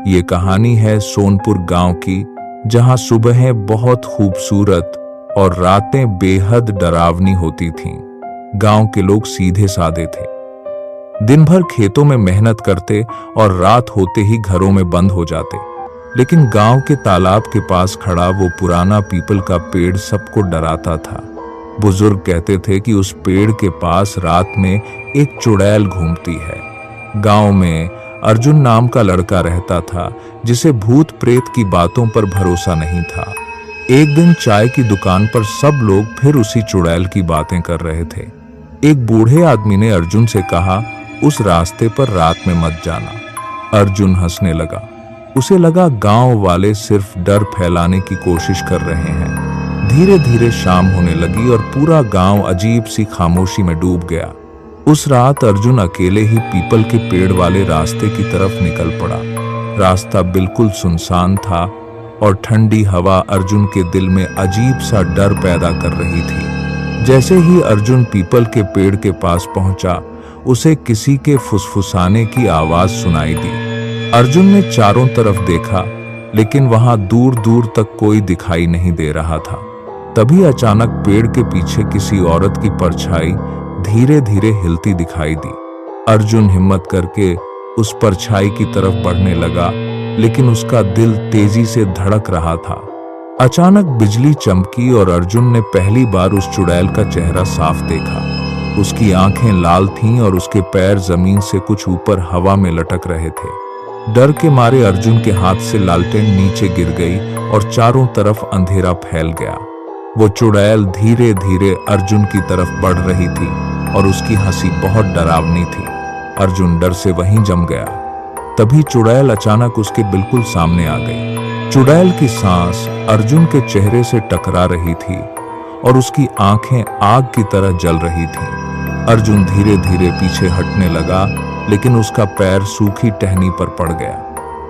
ये कहानी है सोनपुर गांव की, जहां सुबहें बहुत खूबसूरत और रातें बेहद डरावनी होती थीं। गांव के लोग सीधे साधे थे, दिन भर खेतों में मेहनत करते और रात होते ही घरों में बंद हो जाते। लेकिन गांव के तालाब के पास खड़ा वो पुराना पीपल का पेड़ सबको डराता था। बुजुर्ग कहते थे कि उस पेड़ के पास रात में एक चुड़ैल घूमती है। गांव में अर्जुन नाम का लड़का रहता था, जिसे भूत प्रेत की बातों पर भरोसा नहीं था। एक दिन चाय की दुकान पर सब लोग फिर उसी चुड़ैल की बातें कर रहे थे। एक बूढ़े आदमी ने अर्जुन से कहा, उस रास्ते पर रात में मत जाना। अर्जुन हंसने लगा। उसे लगा गांव वाले सिर्फ डर फैलाने की कोशिश कर रहे हैं। धीरे धीरे शाम होने लगी और पूरा गांव अजीब सी खामोशी में डूब गया। उस रात अर्जुन अकेले ही पीपल के पेड़ वाले रास्ते की तरफ निकल पड़ा। रास्ता बिल्कुल सुनसान था और ठंडी हवा अर्जुन के दिल में अजीब सा डर पैदा कर रही थी। जैसे ही अर्जुन पीपल के पेड़ के पास पहुंचा, उसे किसी के फुसफुसाने की आवाज सुनाई दी। अर्जुन ने चारों तरफ देखा, लेकिन वहां दूर दूर तक कोई दिखाई नहीं दे रहा था। तभी अचानक पेड़ के पीछे किसी औरत की परछाई धीरे धीरे हिलती दिखाई दी। अर्जुन हिम्मत करके उस परछाई की तरफ बढ़ने लगा, लेकिन उसका दिल तेजी से धड़क रहा था। अचानक बिजली चमकी और अर्जुन ने पहली बार उस चुड़ैल का चेहरा साफ देखा। उसकी आंखें लाल थीं और उसके पैर जमीन से कुछ ऊपर हवा में लटक रहे थे। डर के मारे अर्जुन के हाथ से लालटेन नीचे गिर गई और चारों तरफ अंधेरा फैल गया। वो चुड़ैल धीरे धीरे अर्जुन की तरफ बढ़ रही थी और उसकी हंसी बहुत डरावनी थी। अर्जुन डर से वहीं जम गया। तभी चुड़ैल अचानक उसके बिल्कुल सामने आ गई। चुड़ैल की सांस अर्जुन के चेहरे से टकरा रही थी और उसकी आंखें आग की तरह जल रही थीं। अर्जुन धीरे धीरे पीछे हटने लगा, लेकिन उसका पैर सूखी टहनी पर पड़ गया।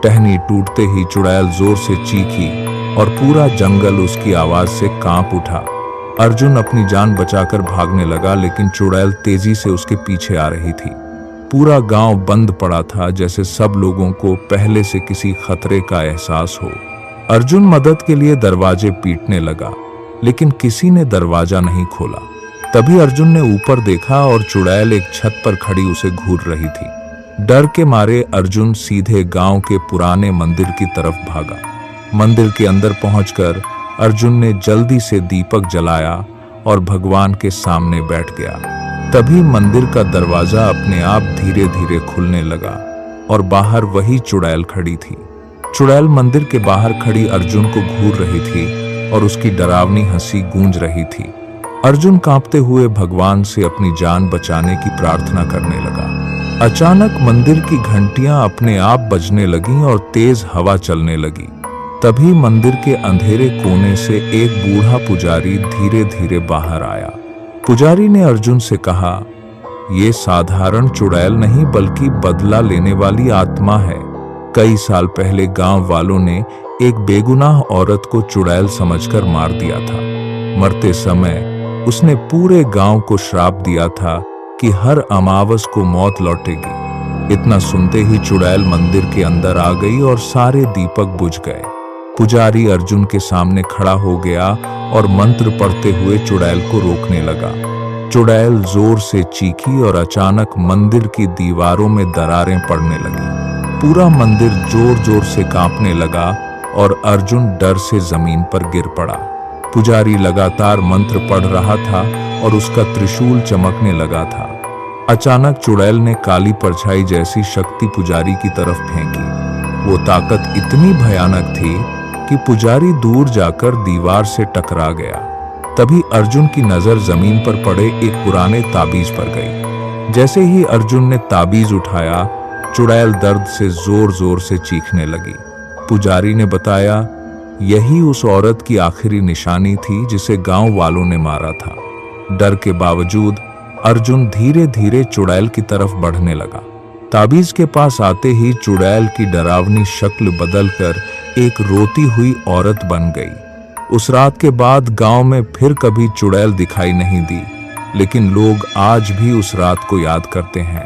टहनी टूटते ही चुड़ैल जोर से चीखी और पूरा जंगल उसकी आवाज से कांप उठा। अर्जुन अपनी जान बचाकर भागने लगा, लेकिन चुड़ैल तेजी से उसके पीछे आ रही थी। पूरा गांव बंद पड़ा था, जैसे सब लोगों को पहले से किसी खतरे का एहसास हो। अर्जुन मदद के लिए दरवाजे पीटने लगा, लेकिन किसी ने दरवाजा नहीं खोला। तभी अर्जुन ने ऊपर देखा और चुड़ैल एक छत पर खड़ी उसे घूर रही थी। डर के मारे अर्जुन सीधे गांव के पुराने मंदिर की तरफ भागा। मंदिर के अंदर पहुंचकर अर्जुन ने जल्दी से दीपक जलाया और भगवान के सामने बैठ गया। तभी मंदिर का दरवाजा अपने आप धीरे धीरे खुलने लगा और बाहर वही चुड़ैल खड़ी थी। चुड़ैल मंदिर के बाहर खड़ी अर्जुन को घूर रही थी और उसकी डरावनी हंसी गूंज रही थी। अर्जुन कांपते हुए भगवान से अपनी जान बचाने की प्रार्थना करने लगा। अचानक मंदिर की घंटियां अपने आप बजने लगीं और तेज हवा चलने लगी। तभी मंदिर के अंधेरे कोने से एक बूढ़ा पुजारी धीरे धीरे बाहर आया। पुजारी ने अर्जुन से कहा, ये साधारण चुड़ैल नहीं बल्कि बदला लेने वाली आत्मा है। कई साल पहले गांव वालों ने एक बेगुनाह औरत को चुड़ैल समझकर मार दिया था। मरते समय उसने पूरे गांव को श्राप दिया था कि हर अमावस को मौत लौटेगी। इतना सुनते ही चुड़ैल मंदिर के अंदर आ गई और सारे दीपक बुझ गए। पुजारी अर्जुन के सामने खड़ा हो गया और मंत्र पढ़ते हुए चुड़ैल को रोकने लगा। चुड़ैल जोर से चीखी और अचानक मंदिर की दीवारों में दरारें पड़ने लगी। पूरा मंदिर जोर जोर से कांपने लगा और अर्जुन डर से जमीन पर गिर पड़ा। पुजारी लगातार मंत्र पढ़ रहा था और उसका त्रिशूल चमकने लगा था। अचानक चुड़ैल ने काली परछाई जैसी शक्ति पुजारी की तरफ फेंकी। वो ताकत इतनी भयानक थी कि पुजारी दूर जाकर दीवार से टकरा गया। तभी अर्जुन की नजर जमीन पर पड़े एक पुराने ताबीज पर गई। जैसे ही अर्जुन ने ताबीज उठाया, चुड़ैल दर्द से जोर जोर से चीखने लगी। पुजारी ने बताया, यही उस औरत की आखिरी निशानी थी जिसे गांव वालों ने मारा था। डर के बावजूद अर्जुन धीरे धीरे चुड़ैल की तरफ बढ़ने लगा। ताबीज के पास आते ही चुड़ैल की डरावनी शक्ल बदलकर एक रोती हुई औरत बन गई। उस रात के बाद गांव में फिर कभी चुड़ैल दिखाई नहीं दी, लेकिन लोग आज भी उस रात को याद करते हैं।